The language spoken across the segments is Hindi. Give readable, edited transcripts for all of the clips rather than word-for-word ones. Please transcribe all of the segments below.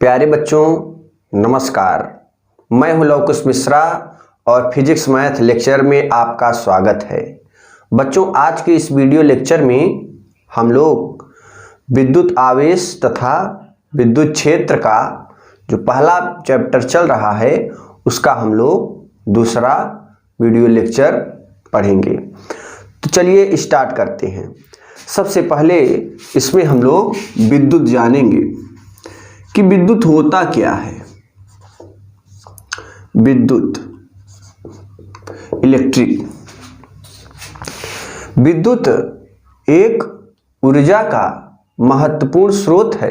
प्यारे बच्चों नमस्कार। मैं हूं लवकुश मिश्रा और फिजिक्स मैथ लेक्चर में आपका स्वागत है। बच्चों आज के इस वीडियो लेक्चर में हम लोग विद्युत आवेश तथा विद्युत क्षेत्र का जो पहला चैप्टर चल रहा है उसका हम लोग दूसरा वीडियो लेक्चर पढ़ेंगे। तो चलिए स्टार्ट करते हैं। सबसे पहले इसमें हम लोग विद्युत जानेंगे कि विद्युत होता क्या है। विद्युत इलेक्ट्रिक विद्युत एक ऊर्जा का महत्वपूर्ण स्रोत है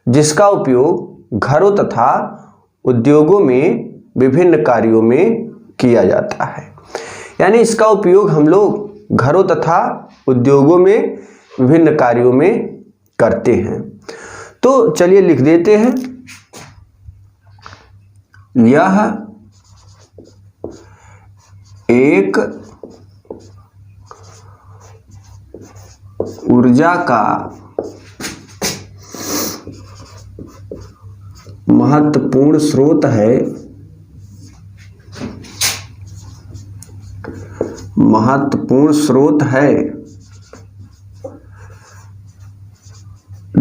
जिसका उपयोग घरों तथा उद्योगों में विभिन्न कार्यों में किया जाता है। यानी इसका उपयोग हम लोग घरों तथा उद्योगों में विभिन्न कार्यों में करते हैं। तो चलिए लिख देते हैं, यह एक ऊर्जा का महत्वपूर्ण स्रोत है,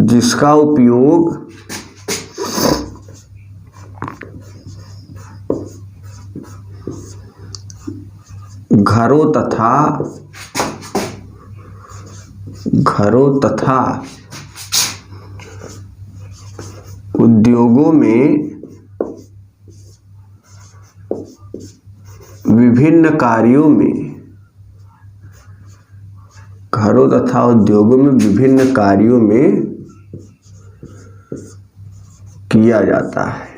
जिसका उपयोग घरों तथा उद्योगों में विभिन्न कार्यों में किया जाता है।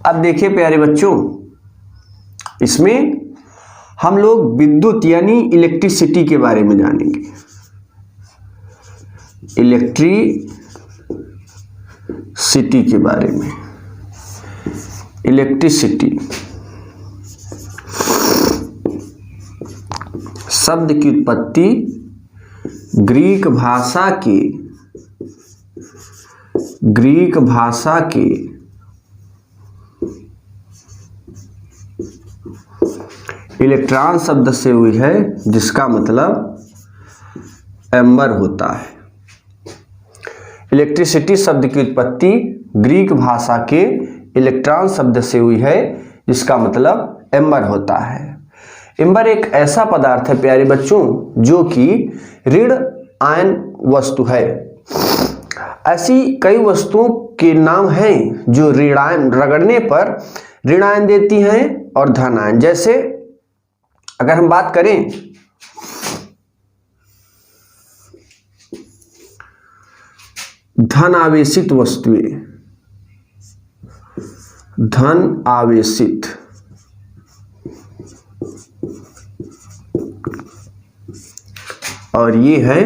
अब देखिए प्यारे बच्चों, इसमें हम लोग विद्युत यानी इलेक्ट्रिसिटी के बारे में जानेंगे। इलेक्ट्रिसिटी के बारे में। इलेक्ट्रिसिटी शब्द की उत्पत्ति ग्रीक भाषा के इलेक्ट्रॉन शब्द से हुई है जिसका मतलब एम्बर होता है। इलेक्ट्रिसिटी शब्द की उत्पत्ति ग्रीक भाषा के इलेक्ट्रॉन शब्द से हुई है जिसका मतलब एम्बर होता है। एम्बर एक ऐसा पदार्थ है प्यारे बच्चों जो कि ऋण आयन वस्तु है। ऐसी कई वस्तुओं के नाम हैं जो ऋणायन रगड़ने पर ऋण आयन देती हैं और धन आयन। जैसे अगर हम बात करें धन आवेशित वस्तुएं, धन आवेशित और ये है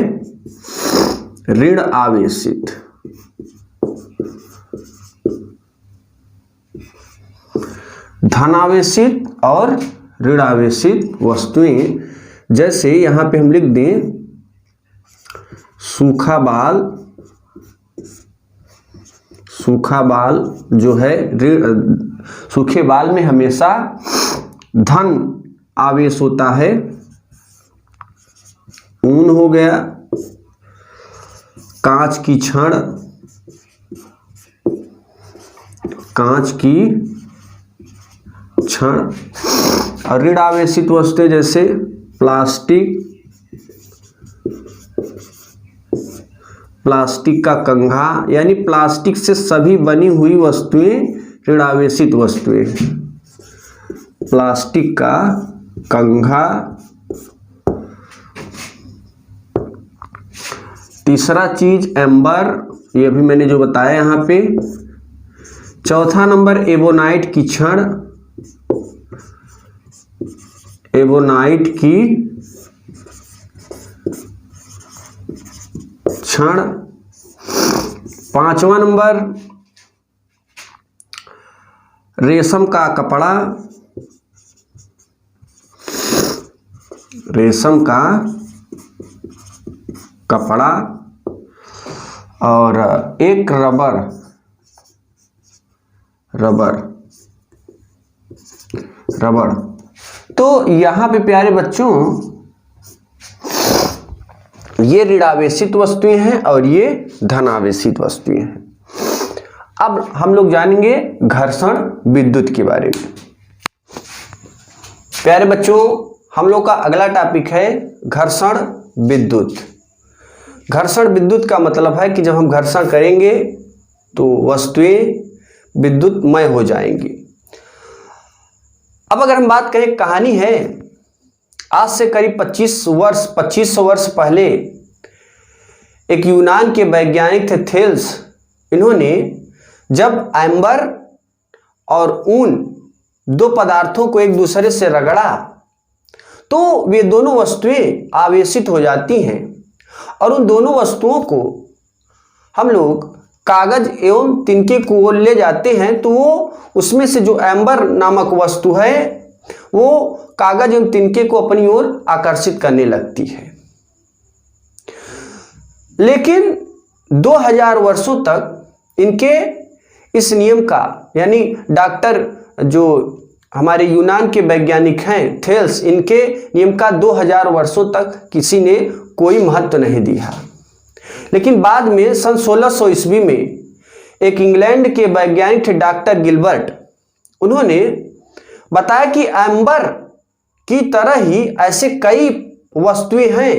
ऋण आवेशित। धनावेशित और ऋण आवेशित वस्तुएं, जैसे यहां पे हम लिख दें सूखा बाल जो है सूखे बाल में हमेशा धन आवेश होता है। ऊन हो गया, कांच की छड़ और ऋण आवेशित वस्तुएं जैसे प्लास्टिक का कंघा, यानी प्लास्टिक से सभी बनी हुई वस्तुएं ऋण आवेशित वस्तुएं। प्लास्टिक का कंघा। तीसरा चीज एम्बर, ये भी मैंने जो बताया यहां पे। चौथा नंबर एबोनाइट की क्षण। पांचवा नंबर रेशम का कपड़ा। रेशम का कपड़ा और एक रबर तो यहाँ पे प्यारे बच्चों ये ऋणावेशित वस्तुएं हैं और ये धनावेशित वस्तुएं हैं। अब हम लोग जानेंगे घर्षण विद्युत के बारे में। प्यारे बच्चों हम लोग का अगला टॉपिक है घर्षण विद्युत। घर्षण विद्युत का मतलब है कि जब हम घर्षण करेंगे तो वस्तुएं विद्युतमय हो जाएंगी। अब अगर हम बात करें, कहानी है आज से करीब 2500 वर्ष पहले एक यूनान के वैज्ञानिक थे थेल्स। इन्होंने जब एम्बर और ऊन दो पदार्थों को एक दूसरे से रगड़ा तो वे दोनों वस्तुएं आवेशित हो जाती हैं और उन दोनों वस्तुओं को हम लोग कागज एवं तिनके की ओर ले जाते हैं तो वो उसमें से जो एम्बर नामक वस्तु है वो कागज एवं तिनके को अपनी ओर आकर्षित करने लगती है। लेकिन 2000 वर्षों तक इनके इस नियम का, यानी डॉक्टर जो हमारे यूनान के वैज्ञानिक हैं थेल्स, इनके नियम का 2000 वर्षों तक किसी ने कोई महत्व नहीं दिया। लेकिन बाद में सन 1600 ईस्वी में एक इंग्लैंड के वैज्ञानिक थे डॉक्टर गिलबर्ट। उन्होंने बताया कि एम्बर की तरह ही ऐसे कई वस्तुएं हैं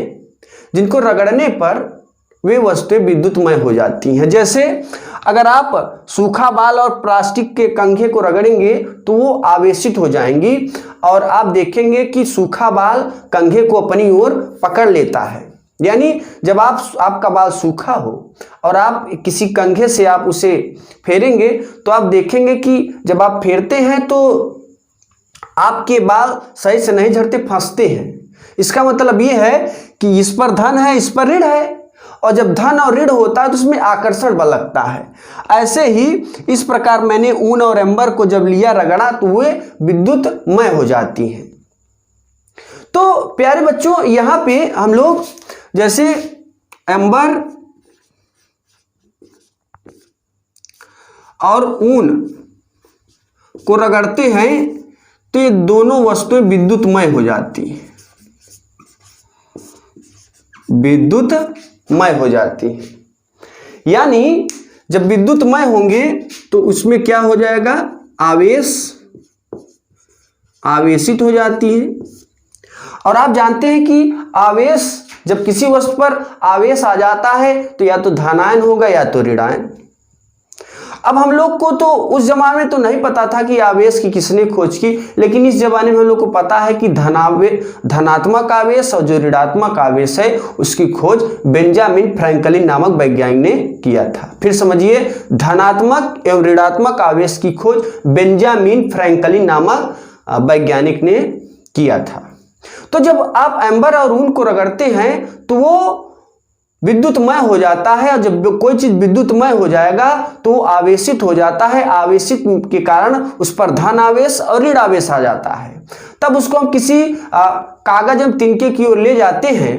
जिनको रगड़ने पर वे वस्तुएं विद्युतमय हो जाती हैं। जैसे अगर आप सूखा बाल और प्लास्टिक के कंघे को रगड़ेंगे तो वो आवेशित हो जाएंगी और आप देखेंगे कि सूखा बाल कंघे को अपनी ओर पकड़ लेता है। यानी जब आपका बाल सूखा हो और आप किसी कंघे से आप उसे फेरेंगे तो आप देखेंगे कि जब आप फेरते हैं तो आपके बाल सही से नहीं झड़ते, फंसते हैं। इसका मतलब ये है कि इस पर धन है, इस पर ऋण है, और जब धन और ऋण होता है तो उसमें आकर्षण बल लगता है। ऐसे ही इस प्रकार मैंने ऊन और एम्बर को जब लिया रगड़ा तो वे विद्युतमय हो जाती हैं। तो प्यारे बच्चों यहाँ पे हम लोग जैसे एम्बर और ऊन को रगड़ते हैं तो ये दोनों वस्तुएं विद्युतमय हो जाती हैं, विद्युतमय हो जाती हैं। यानी जब विद्युतमय होंगे तो उसमें क्या हो जाएगा, आवेशित हो जाती है। और आप जानते हैं कि आवेश, जब किसी वस्तु पर आवेश आ जाता है तो या तो धनायन होगा या तो ऋणायन। अब हम लोग को तो उस जमाने में तो नहीं पता था कि आवेश की किसने खोज की, लेकिन इस जमाने में हम लोग को पता है कि धनात्मक आवेश और जो ऋणात्मक आवेश है उसकी खोज बेंजामिन फ्रैंकलिन नामक वैज्ञानिक ने किया था। फिर समझिए, धनात्मक एवं ऋणात्मक आवेश की खोज बेंजामिन फ्रैंकलिन नामक वैज्ञानिक ने किया था। तो जब आप एम्बर और ऊन को रगड़ते हैं तो वो विद्युतमय हो जाता है, और जब कोई चीज विद्युतमय हो जाएगा तो वो आवेशित हो जाता है। आवेशित के कारण उस पर धन आवेश और ऋण आवेश आ जाता है। तब उसको हम किसी कागज एवं तिनके की ओर ले जाते हैं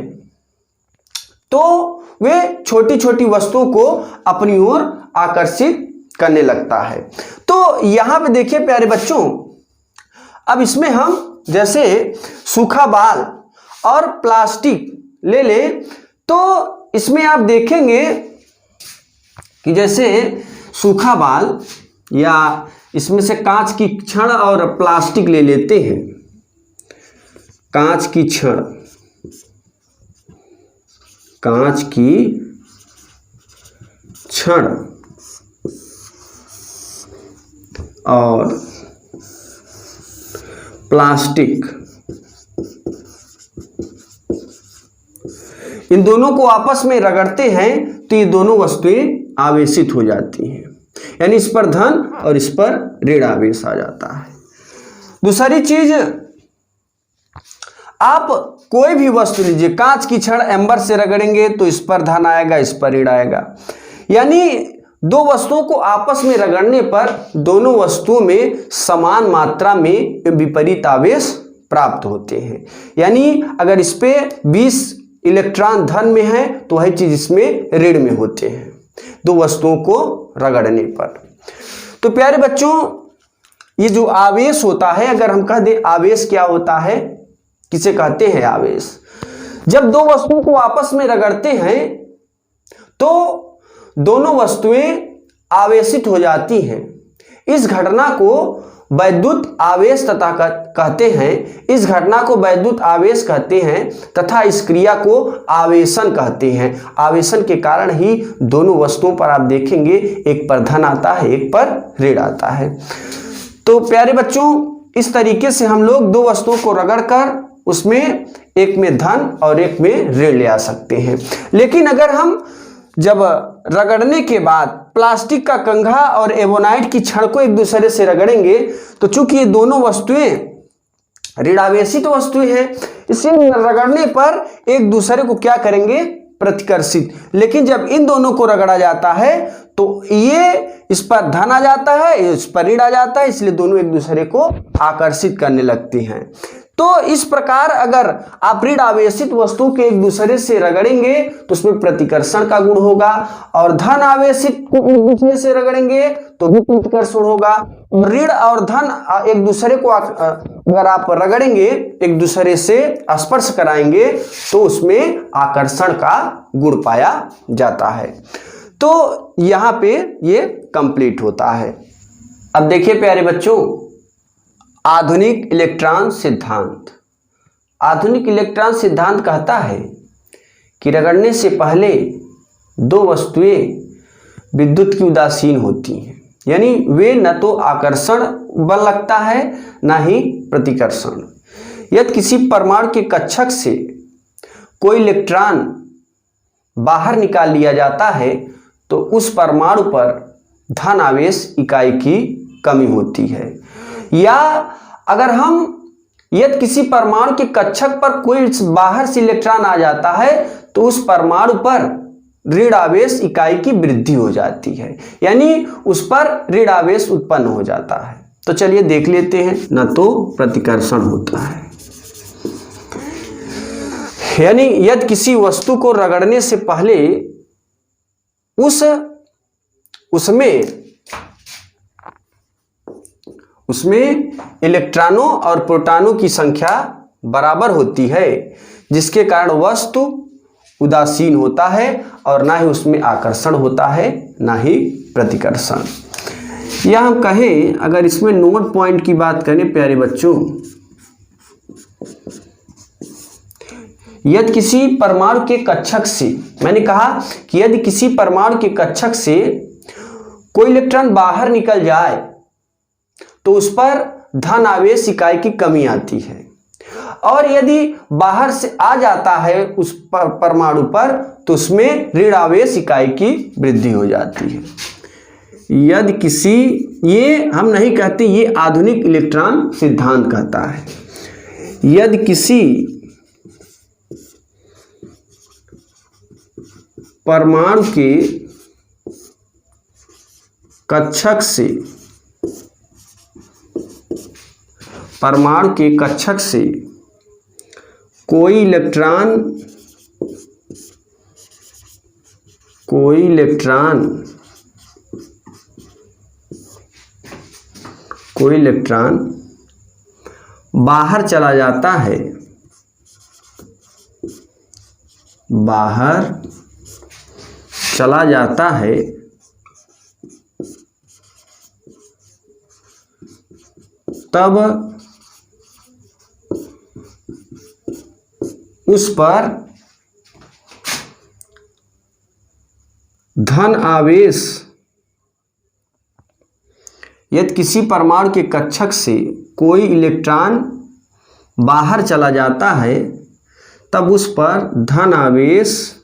तो वे छोटी छोटी वस्तुओं को अपनी ओर आकर्षित करने लगता है। तो यहां पे देखिए प्यारे बच्चों, अब इसमें हम जैसे सूखा बाल और प्लास्टिक ले ले तो इसमें आप देखेंगे कि जैसे सूखा बाल या इसमें से कांच की छड़ और प्लास्टिक ले लेते हैं। कांच की छड़, कांच की छड़ और प्लास्टिक, इन दोनों को आपस में रगड़ते हैं तो ये दोनों वस्तुएं आवेशित हो जाती हैं। यानी इस पर धन और इस पर ऋण आवेश आ जाता है। दूसरी चीज, आप कोई भी वस्तु लीजिए, कांच की छड़ एम्बर से रगड़ेंगे तो इस पर धन आएगा, इस पर ऋण आएगा। यानी दो वस्तुओं को आपस में रगड़ने पर दोनों वस्तुओं में समान मात्रा में विपरीत आवेश प्राप्त होते हैं। यानी अगर इस पे 20 इलेक्ट्रॉन धन में है तो वही चीज इसमें ऋण में होते हैं दो वस्तुओं को रगड़ने पर। तो प्यारे बच्चों, ये जो आवेश होता है, अगर हम कह दें आवेश क्या होता है, किसे कहते हैं आवेश, जब दो वस्तुओं को आपस में रगड़ते हैं तो दोनों वस्तुएं आवेशित हो जाती हैं। इस घटना को वैद्युत आवेश तथा कहते हैं, इस घटना को वैद्युत आवेश कहते हैं तथा इस क्रिया को आवेशन कहते हैं। आवेशन के कारण ही दोनों वस्तुओं पर आप देखेंगे एक पर धन आता है, एक पर ऋण आता है। तो प्यारे बच्चों, इस तरीके से हम लोग दो वस्तुओं को रगड़कर उसमें एक में धन और एक में ऋण ले आ सकते हैं। लेकिन अगर हम जब रगड़ने के बाद प्लास्टिक का कंघा और एवोनाइट की छड़ को एक दूसरे से रगड़ेंगे तो चूंकि ये दोनों वस्तुएं ऋणावेशित वस्तुएं हैं, इसलिए रगड़ने पर एक दूसरे को क्या करेंगे, प्रतिकर्षित। लेकिन जब इन दोनों को रगड़ा जाता है तो ये इस पर धन आ जाता है, इस पर ऋण आ जाता है, इसलिए दोनों एक दूसरे को आकर्षित करने लगते हैं। तो इस प्रकार अगर आप ऋण आवेशित वस्तु के एक दूसरे से रगड़ेंगे तो उसमें प्रतिकर्षण का गुण होगा, और धन आवेशित को एक दूसरे से रगड़ेंगे तो भी प्रतिकर्षण होगा। ऋण और धन एक दूसरे को अगर आप रगड़ेंगे, एक दूसरे से स्पर्श कराएंगे तो उसमें आकर्षण का गुण पाया जाता है। तो यहाँ पे ये कंप्लीट होता है। अब देखिए प्यारे बच्चों, आधुनिक इलेक्ट्रॉन सिद्धांत। आधुनिक इलेक्ट्रॉन सिद्धांत कहता है कि रगड़ने से पहले दो वस्तुएं विद्युत की उदासीन होती हैं, यानी वे न तो आकर्षण बल लगता है न ही प्रतिकर्षण। यदि किसी परमाणु के कक्षक से कोई इलेक्ट्रॉन बाहर निकाल लिया जाता है तो उस परमाणु पर धन आवेश इकाई की कमी होती है। या अगर हम यदि किसी परमाणु के कक्षक पर कोई बाहर से इलेक्ट्रॉन आ जाता है तो उस परमाणु पर ऋण आवेश इकाई की वृद्धि हो जाती है, यानी उस पर ऋण आवेश उत्पन्न हो जाता है। तो चलिए देख लेते हैं। न तो प्रतिकर्षण होता है, यानी यदि किसी वस्तु को रगड़ने से पहले उसमें इलेक्ट्रॉनों और प्रोटॉनों की संख्या बराबर होती है, जिसके कारण वस्तु उदासीन होता है और ना ही उसमें आकर्षण होता है ना ही प्रतिकर्षण। या हम कहें, अगर इसमें नोट पॉइंट की बात करें प्यारे बच्चों, यदि किसी परमाणु के कक्षक से, मैंने कहा कि यदि किसी परमाणु के कक्षक से कोई इलेक्ट्रॉन बाहर निकल जाए तो उस पर धन आवेश इकाई की कमी आती है, और यदि बाहर से आ जाता है उस परमाणु पर तो उसमें ऋण आवेश इकाई की वृद्धि हो जाती है। यदि किसी, ये हम नहीं कहते, ये आधुनिक इलेक्ट्रॉन सिद्धांत कहता है, यदि किसी परमाणु के कक्षक से कोई इलेक्ट्रॉन बाहर चला जाता है, तब उस पर धन आवेश, यदि किसी परमाणु के कक्षक से कोई इलेक्ट्रॉन बाहर चला जाता है तब उस पर धन आवेश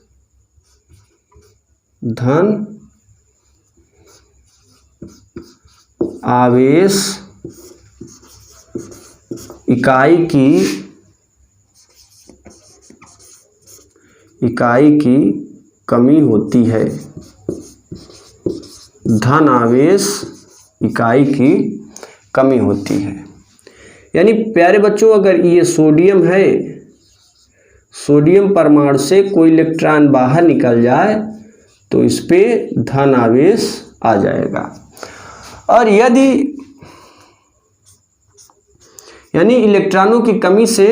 इकाई की कमी होती है। धन आवेश इकाई की कमी होती है। यानी प्यारे बच्चों, अगर ये सोडियम है, सोडियम परमाणु से कोई इलेक्ट्रॉन बाहर निकल जाए तो इस पे धन आवेश आ जाएगा। और यदि यानी इलेक्ट्रॉनों की कमी से,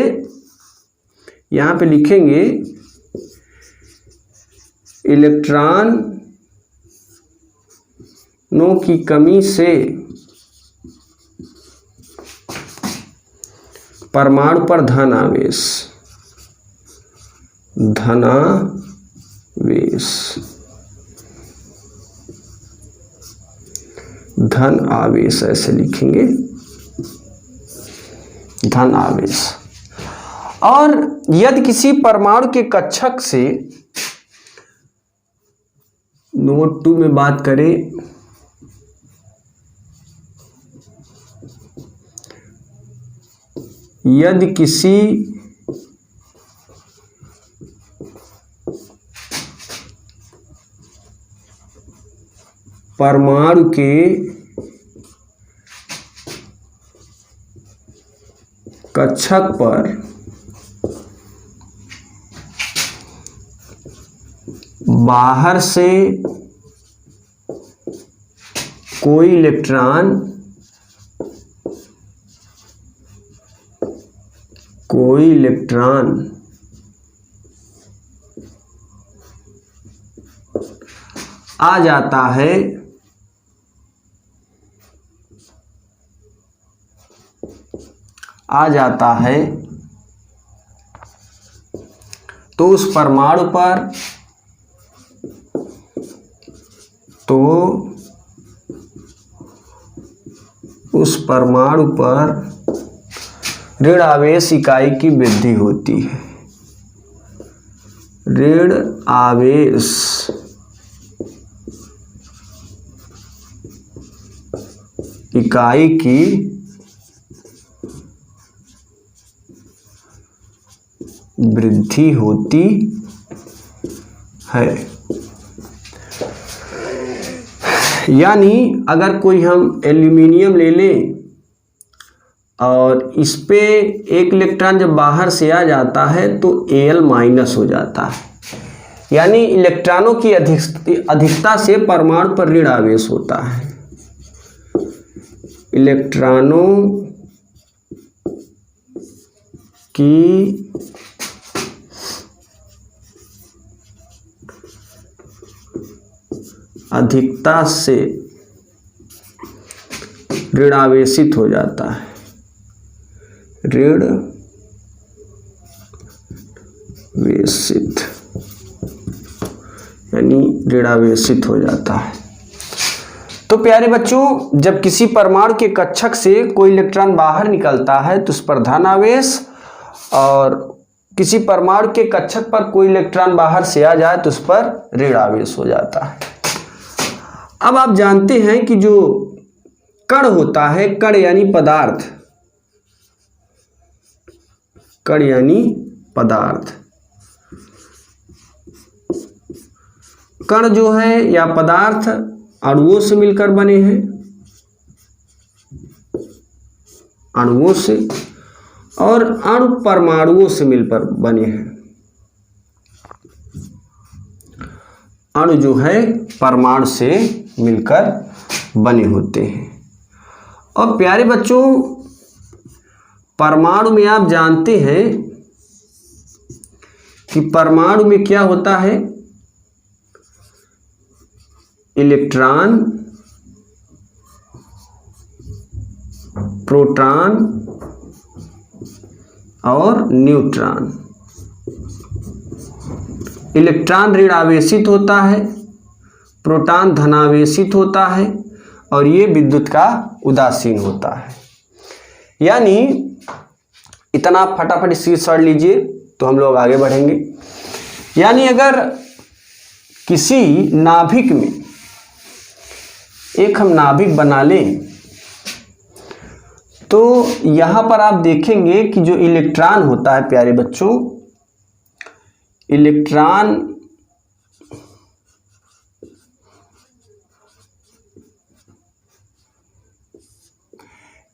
यहाँ पे लिखेंगे इलेक्ट्रॉनों की कमी से परमाणु पर धन आवेश, धन आवेश ऐसे लिखेंगे, धन आवेश। और यदि किसी परमाणु के कक्षक से, नोट 2 में बात करें, यदि किसी परमाणु के कक्षक पर बाहर से कोई इलेक्ट्रॉन आ जाता है तो उस परमाणु पर ऋण आवेश इकाई की वृद्धि होती है। ऋण आवेश इकाई की वृद्धि होती है। यानी अगर कोई हम एल्यूमिनियम ले लें और इस पे एक इलेक्ट्रॉन जब बाहर से आ जाता है तो Al- हो जाता है, यानी इलेक्ट्रॉनों की अधिकता से परमाणु पर ऋण आवेश होता है। इलेक्ट्रॉनों की अधिकता से ऋण आवेशित हो जाता है, ऋण आवेशित यानी ऋण आवेशित हो जाता है। तो प्यारे बच्चों, जब किसी परमाणु के कक्षक से कोई इलेक्ट्रॉन बाहर निकलता है तो उस पर धन आवेश, और किसी परमाणु के कक्षक पर कोई इलेक्ट्रॉन बाहर से आ जाए तो उस पर ऋण आवेश हो जाता है। अब आप जानते हैं कि जो कण होता है, कण यानी पदार्थ, कण यानी पदार्थ, कण जो है या पदार्थ अणुओं से मिलकर बने हैं, अणुओं से, और अणु परमाणुओं से मिलकर बने हैं। अणु जो है परमाणु से मिलकर बने होते हैं। और प्यारे बच्चों, परमाणु में आप जानते हैं कि परमाणु में क्या होता है, इलेक्ट्रॉन, प्रोटॉन और न्यूट्रॉन। इलेक्ट्रॉन ऋण आवेशित होता है, प्रोटॉन धनावेशित होता है, और ये विद्युत का उदासीन होता है। यानी इतना फटाफट इसकी सर लीजिए तो हम लोग आगे बढ़ेंगे। यानी अगर किसी नाभिक में एक हम नाभिक बना लें तो यहाँ पर आप देखेंगे कि जो इलेक्ट्रॉन होता है प्यारे बच्चों, इलेक्ट्रॉन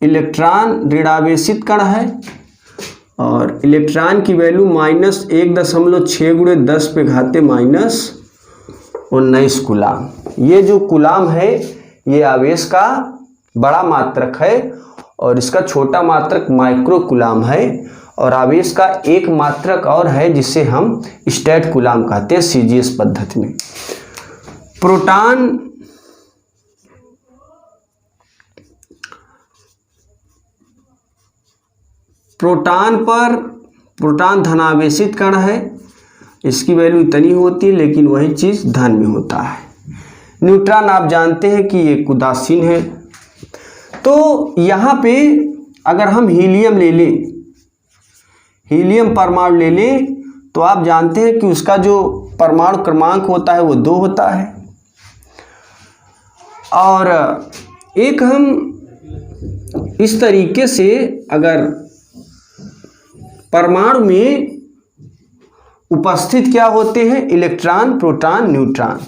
इलेक्ट्रॉन ऋणावेशित कण है और इलेक्ट्रॉन की वैल्यू -1.6 × 10⁻⁻19 कूलाम। ये जो कूलाम है ये आवेश का बड़ा मात्रक है और इसका छोटा मात्रक माइक्रो कूलाम है। और आवेश का एक मात्रक और है जिसे हम स्टेट कूलाम कहते हैं CGS पद्धति में। प्रोटॉन धनावेशित कण है, इसकी वैल्यू इतनी होती है लेकिन वही चीज़ धन में होता है। न्यूट्रॉन आप जानते हैं कि ये उदासीन है। तो यहाँ पे अगर हम हीलियम ले लें, हीलियम परमाणु ले लें, तो आप जानते हैं कि उसका जो परमाणु क्रमांक होता है वो 2 होता है। और एक हम इस तरीके से अगर परमाणु में उपस्थित क्या होते हैं, इलेक्ट्रॉन, प्रोटॉन, न्यूट्रॉन।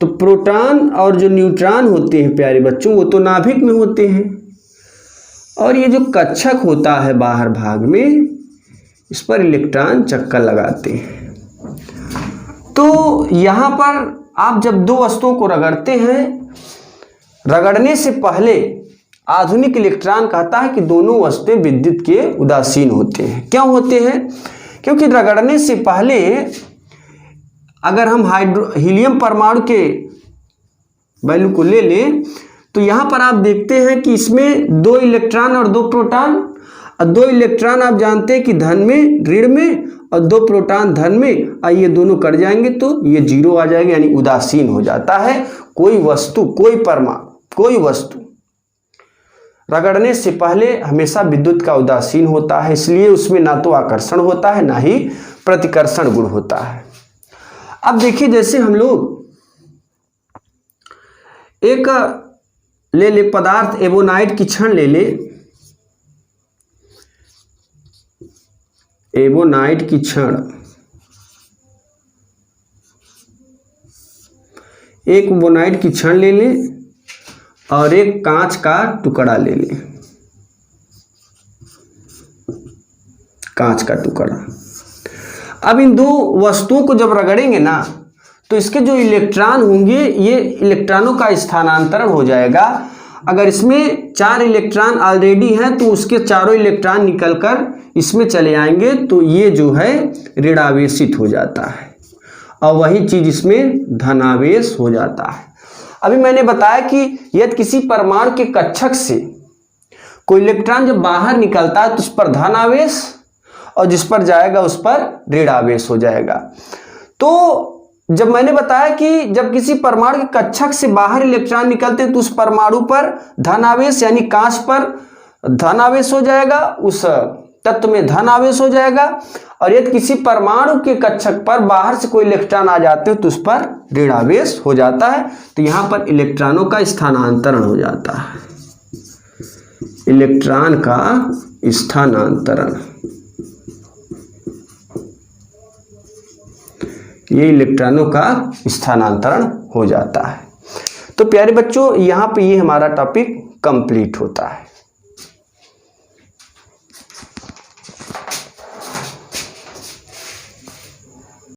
तो प्रोटॉन और जो न्यूट्रॉन होते हैं प्यारे बच्चों वो तो नाभिक में होते हैं और ये जो कक्षक होता है बाहर भाग में, इस पर इलेक्ट्रॉन चक्कर लगाते हैं। तो यहाँ पर आप जब दो वस्तुओं को रगड़ते हैं, रगड़ने से पहले आधुनिक इलेक्ट्रॉन कहता है कि दोनों वस्तुएं विद्युत के उदासीन होते हैं। क्यों होते हैं? क्योंकि रगड़ने से पहले अगर हम हीलियम परमाणु के वैल्यू को ले लें तो यहाँ पर आप देखते हैं कि इसमें 2 इलेक्ट्रॉन और 2 प्रोटॉन, और 2 इलेक्ट्रॉन आप जानते हैं कि धन में, ऋण में, और 2 प्रोटॉन धन में। ये दोनों कट जाएंगे तो ये 0 आ जाएगा, यानी उदासीन हो जाता है। कोई वस्तु, कोई परमाणु, कोई वस्तु रगड़ने से पहले हमेशा विद्युत का उदासीन होता है, इसलिए उसमें ना तो आकर्षण होता है ना ही प्रतिकर्षण गुण होता है। अब देखिए, जैसे हम लोग एक ले ले पदार्थ एवोनाइट की छड़ ले ले, एवोनाइट की छड़, एक एवोनाइट की छड़ ले ले और एक कांच का टुकड़ा ले ले, कांच का टुकड़ा। अब इन दो वस्तुओं को जब रगड़ेंगे ना तो इसके जो इलेक्ट्रॉन होंगे ये इलेक्ट्रॉनों का स्थानांतरण हो जाएगा। अगर इसमें 4 इलेक्ट्रॉन ऑलरेडी हैं तो उसके चारों इलेक्ट्रॉन निकलकर इसमें चले आएंगे, तो ये जो है ऋणावेशित हो जाता है और वही चीज इसमें धनावेश हो जाता है। अभी मैंने बताया कि यदि किसी परमाणु के कक्षक से कोई इलेक्ट्रॉन जब बाहर निकलता है तो उस पर धन आवेश और जिस पर जाएगा उस पर ऋण आवेश हो जाएगा। तो जब मैंने बताया कि जब किसी परमाणु के कक्षक से बाहर इलेक्ट्रॉन निकलते हैं तो उस परमाणु पर धन आवेश यानी कांच पर धन आवेश हो जाएगा, उस तत्व में धन आवेश हो जाएगा। और यदि किसी परमाणु के कक्षक पर बाहर से कोई इलेक्ट्रॉन आ जाते हैं तो उस पर ऋण आवेश हो जाता है। तो यहाँ पर इलेक्ट्रॉनों का स्थानांतरण हो जाता है, इलेक्ट्रॉन का स्थानांतरण, ये इलेक्ट्रॉनों का स्थानांतरण हो जाता है। तो प्यारे बच्चों, यहाँ पे ये हमारा टॉपिक कंप्लीट होता है।